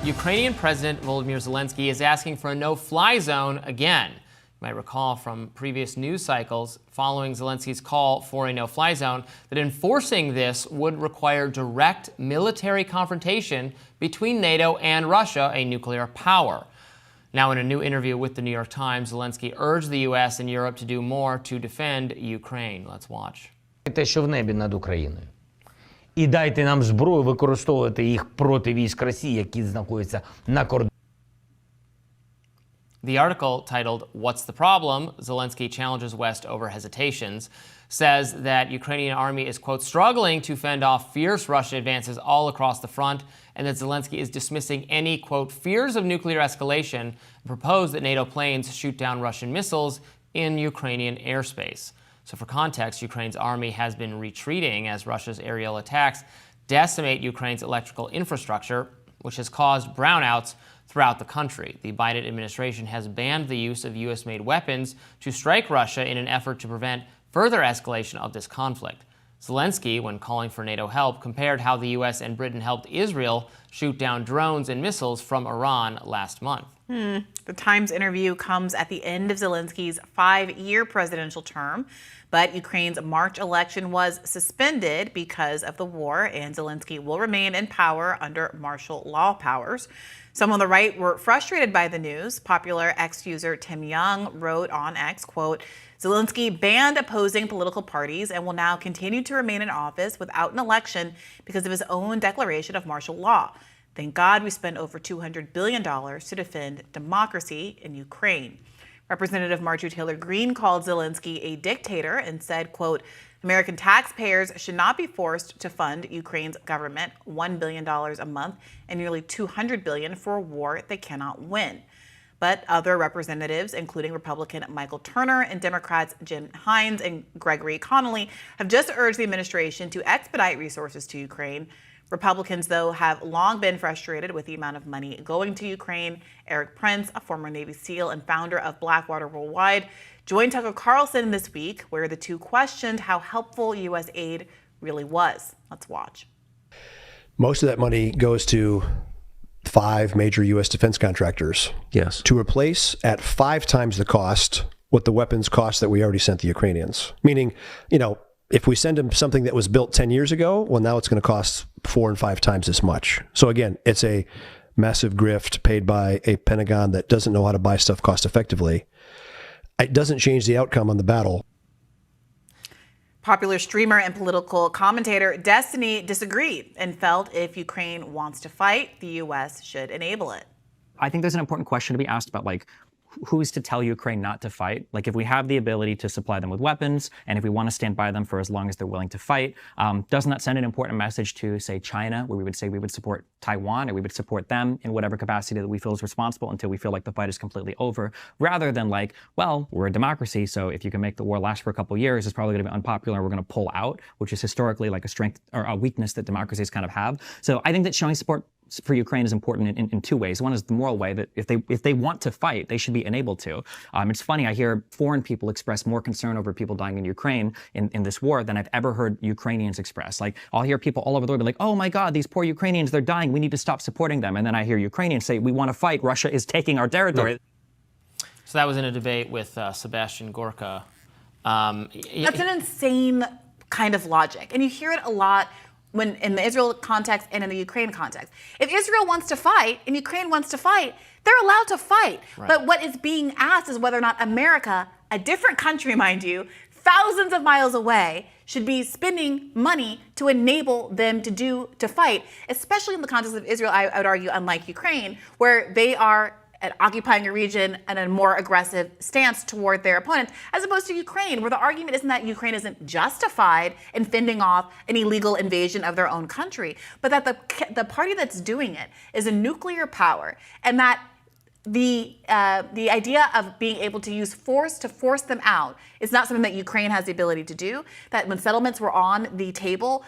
Ukrainian President Volodymyr Zelensky is asking for a no-fly zone again. You might recall from previous news cycles following Zelensky's call for a no-fly zone that enforcing this would require direct military confrontation between NATO and Russia, a nuclear power. Now, in a new interview with the New York Times, Zelensky urged the U.S. and Europe to do more to defend Ukraine. Let's watch. Те, що в небі над Україною. І дайте нам зброю використовувати їх проти військ Росії, які знаходяться на кордоні. The article, titled "What's the Problem?" Zelensky challenges West over hesitations, says that Ukrainian army is, quote, struggling to fend off fierce Russian advances all across the front, and that Zelensky is dismissing any, quote, fears of nuclear escalation, and proposed that NATO planes shoot down Russian missiles in Ukrainian airspace. So for context, Ukraine's army has been retreating as Russia's aerial attacks decimate Ukraine's electrical infrastructure, which has caused brownouts throughout the country. The Biden administration has banned the use of U.S.-made weapons to strike Russia in an effort to prevent further escalation of this conflict. Zelensky, when calling for NATO help, compared how the U.S. and Britain helped Israel shoot down drones and missiles from Iran last month. The Times interview comes at the end of Zelensky's 5-year presidential term, but Ukraine's March election was suspended because of the war, and Zelensky will remain in power under martial law powers. Some on the right were frustrated by the news. Popular X user Tim Young wrote on X, quote, Zelensky banned opposing political parties and will now continue to remain in office without an election because of his own declaration of martial law. Thank God we spent over $200 billion to defend democracy in Ukraine. Representative Marjorie Taylor Greene called Zelensky a dictator and said, quote, American taxpayers should not be forced to fund Ukraine's government $1 billion a month and nearly $200 billion for a war they cannot win. But other representatives, including Republican Michael Turner and Democrats Jim Hines and Gregory Connolly, have just urged the administration to expedite resources to Ukraine. Republicans, though, have long been frustrated with the amount of money going to Ukraine. Eric Prince, a former Navy SEAL and founder of Blackwater Worldwide, joined Tucker Carlson this week, where the two questioned how helpful U.S. aid really was. Let's watch. Most of that money goes to 5 major U.S. defense contractors. Yes. To replace at 5 times the cost what the weapons cost that we already sent the Ukrainians. Meaning, you know, if we send them something that was built 10 years ago, well, now it's going to cost 4 and 5 times as much. So again, it's a massive grift paid by a Pentagon that doesn't know how to buy stuff cost effectively. It doesn't change the outcome on the battle. Popular streamer and political commentator Destiny disagreed and felt if Ukraine wants to fight, the U.S. should enable it. I think there's an important question to be asked about, like, who's to tell Ukraine not to fight? Like, if we have the ability to supply them with weapons, and if we want to stand by them for as long as they're willing to fight, doesn't that send an important message to, say, China, where we would say we would support Taiwan, or we would support them in whatever capacity that we feel is responsible until we feel like the fight is completely over, rather than like, well, we're a democracy, so if you can make the war last for a couple years, it's probably going to be unpopular, and we're going to pull out, which is historically like a strength or a weakness that democracies kind of have. So I think that showing support for Ukraine is important in 2 ways. One is the moral way, that if they want to fight, they should be enabled to. It's funny, I hear foreign people express more concern over people dying in Ukraine in this war than I've ever heard Ukrainians express. Like, I'll hear people all over the world be like, oh my God, these poor Ukrainians, they're dying, we need to stop supporting them. And then I hear Ukrainians say, we want to fight, Russia is taking our territory. So that was in a debate with Sebastian Gorka. That's an insane kind of logic. And you hear it a lot when in the Israel context and in the Ukraine context. If Israel wants to fight and Ukraine wants to fight, they're allowed to fight. Right. But what is being asked is whether or not America, a different country, mind you, thousands of miles away, should be spending money to enable them to fight, especially in the context of Israel, I would argue, unlike Ukraine, where they are occupying a region and a more aggressive stance toward their opponents, as opposed to Ukraine, where the argument isn't that Ukraine isn't justified in fending off an illegal invasion of their own country, but that the party that's doing it is a nuclear power, and that the idea of being able to use force to force them out is not something that Ukraine has the ability to do. That when settlements were on the table,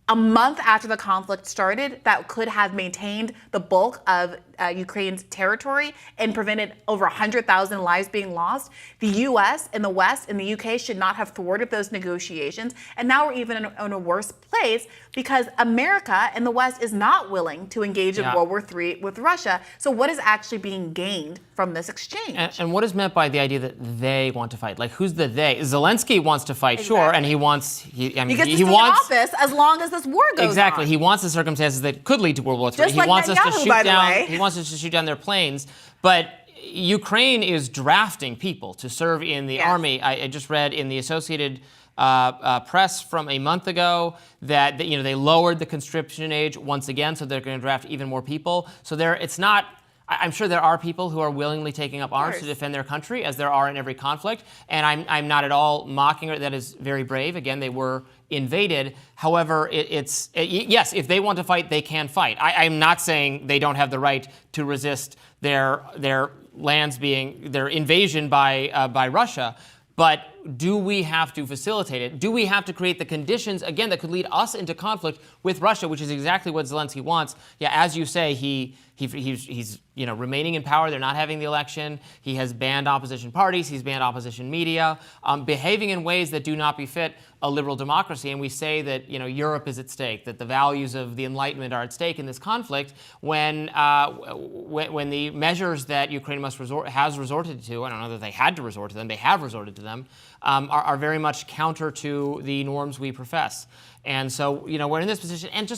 a month after the conflict started that could have maintained the bulk of Ukraine's territory and prevented over 100,000 lives being lost. The U.S. and the West and the U.K. should not have thwarted those negotiations. And now we're even in a worse place because America and the West is not willing to engage in World War III with Russia. So what is actually being gained from this exchange? And what is meant by the idea that they want to fight? Like, who's the they? Zelensky wants to fight, sure, and he wants. He gets to stay in office as long as this war goes on. Exactly. He wants the circumstances that could lead to World War III. Just like wants us to Netanyahu, shoot by the down. way. He wants us to shoot down their planes, but Ukraine is drafting people to serve in the army. I just read in the Associated Press from a month ago that they lowered the conscription age once again, so they're going to draft even more people. So it's not. I'm sure there are people who are willingly taking up arms to defend their country, as there are in every conflict, and I'm not at all mocking it. That is very brave. Again, they were invaded. However, yes, if they want to fight, they can fight. I'm not saying they don't have the right to resist their lands their invasion by Russia. But do we have to facilitate it? Do we have to create the conditions, again, that could lead us into conflict with Russia, which is exactly what Zelensky wants? Yeah, as you say, he's remaining in power. They're not having the election. He has banned opposition parties. He's banned opposition media, behaving in ways that do not befit a liberal democracy. And we say that Europe is at stake, that the values of the Enlightenment are at stake in this conflict. When the measures that Ukraine has resorted to, I don't know that they had to resort to them, they have resorted to them, are very much counter to the norms we profess. And so we're in this position, and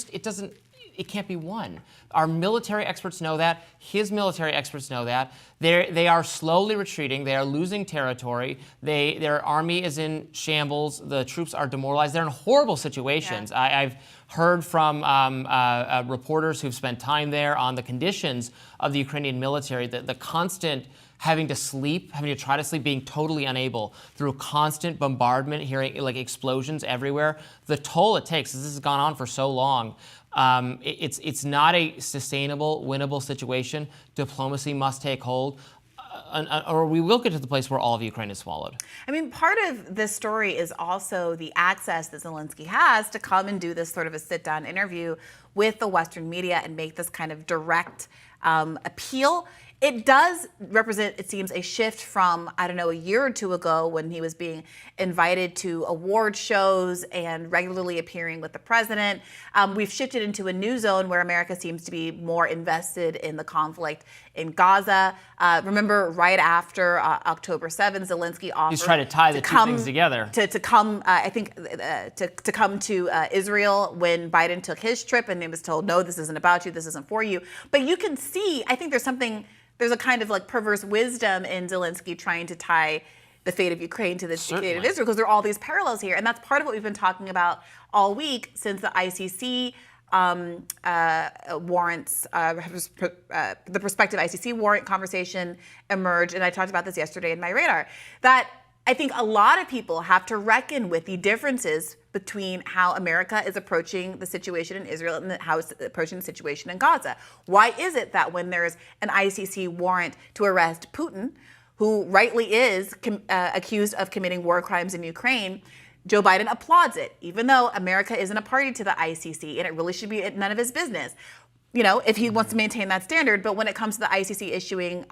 it can't be won. Our military experts know that. His military experts know that. They are slowly retreating. They are losing territory. Their army is in shambles. The troops are demoralized. They're in horrible situations. Yeah. I've heard from reporters who've spent time there on the conditions of the Ukrainian military, the constant having to try to sleep, being totally unable through constant bombardment, hearing like explosions everywhere. The toll it takes, this has gone on for so long. It's not a sustainable, winnable situation. Diplomacy must take hold, or we will get to the place where all of Ukraine is swallowed. I mean, part of this story is also the access that Zelensky has to come and do this sort of a sit-down interview with the Western media and make this kind of direct appeal. It does represent, it seems, a shift from, a year or two ago when he was being invited to award shows and regularly appearing with the president. We've shifted into a new zone where America seems to be more invested in the conflict in Gaza. Remember, right after October 7th, Zelensky offered he's trying to tie the two things together. To come to Israel when Biden took his trip, and he was told, no, this isn't about you, this isn't for you. But you can see, I think there's a kind of like perverse wisdom in Zelensky trying to tie the fate of Ukraine to the fate of Israel, because there are all these parallels here. And that's part of what we've been talking about all week since the ICC warrants, the prospective ICC warrant conversation emerged. And I talked about this yesterday in my radar, that I think a lot of people have to reckon with the differences between how America is approaching the situation in Israel and how it's approaching the situation in Gaza. Why is it that when there's an ICC warrant to arrest Putin, who rightly is accused of committing war crimes in Ukraine, Joe Biden applauds it, even though America isn't a party to the ICC and it really should be none of his business? If he wants to maintain that standard. But when it comes to the ICC issuing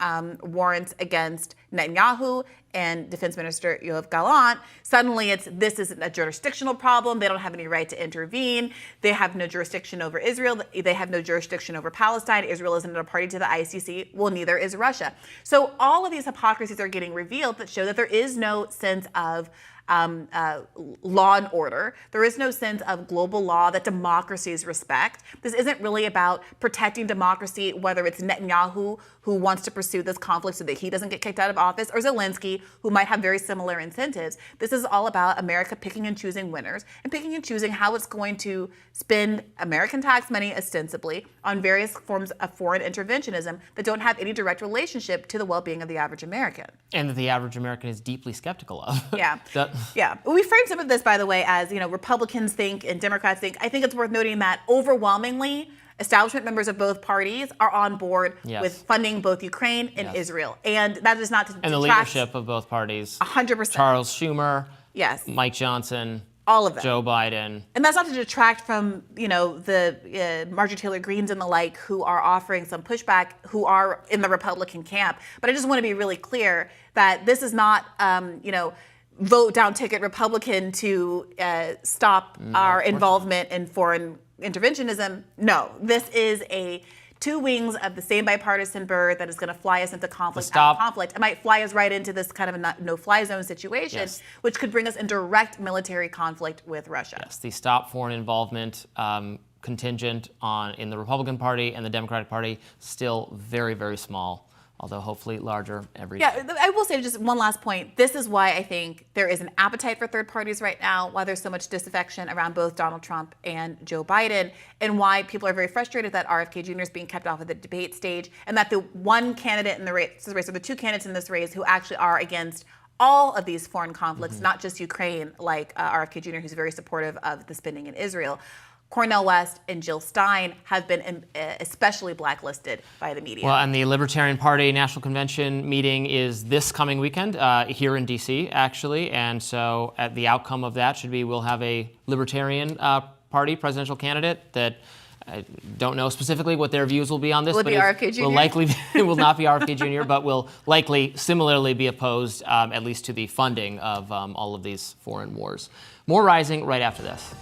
warrants against Netanyahu and Defense Minister Yoav Gallant, suddenly this isn't a jurisdictional problem. They don't have any right to intervene. They have no jurisdiction over Israel. They have no jurisdiction over Palestine. Israel isn't a party to the ICC. Well, neither is Russia. So all of these hypocrisies are getting revealed that show that there is no sense of law and order. There is no sense of global law that democracies respect. This isn't really about protecting democracy, whether it's Netanyahu, who wants to pursue this conflict so that he doesn't get kicked out of office, or Zelensky, who might have very similar incentives. This is all about America picking and choosing winners and picking and choosing how it's going to spend American tax money ostensibly on various forms of foreign interventionism that don't have any direct relationship to the well-being of the average American. And that the average American is deeply skeptical of. Yeah. Yeah. We framed some of this, by the way, as, Republicans think and Democrats think. I think it's worth noting that overwhelmingly, establishment members of both parties are on board with funding both Ukraine and Israel. And that is not to and the leadership of both parties. 100%. Charles Schumer. Yes. Mike Johnson. All of them. Joe Biden. And that's not to detract from, the Marjorie Taylor Greenes and the like who are offering some pushback, who are in the Republican camp. But I just want to be really clear that this is not, vote down ticket Republican to stop our involvement in foreign interventionism. No, this is two wings of the same bipartisan bird that is going to fly us into conflict after conflict. It might fly us right into this kind of a no-fly zone situation, which could bring us in direct military conflict with Russia. Yes, the stop foreign involvement contingent in the Republican Party and the Democratic Party still very, very small, although hopefully larger every day. Yeah, I will say just one last point. This is why I think there is an appetite for third parties right now, why there's so much disaffection around both Donald Trump and Joe Biden, and why people are very frustrated that RFK Jr. is being kept off of the debate stage, and that the one candidate in the race, or the two candidates in this race who actually are against all of these foreign conflicts, not just Ukraine, like RFK Jr., who's very supportive of the spending in Israel, Cornel West and Jill Stein, have been especially blacklisted by the media. Well, and the Libertarian Party National Convention meeting is this coming weekend here in D.C., actually. And so the outcome of that should be we'll have a Libertarian Party presidential candidate that I don't know specifically what their views will be on this. Will it be RFK Jr.? Will likely it will not be RFK Jr., but will likely similarly be opposed, at least to the funding of all of these foreign wars. More Rising right after this.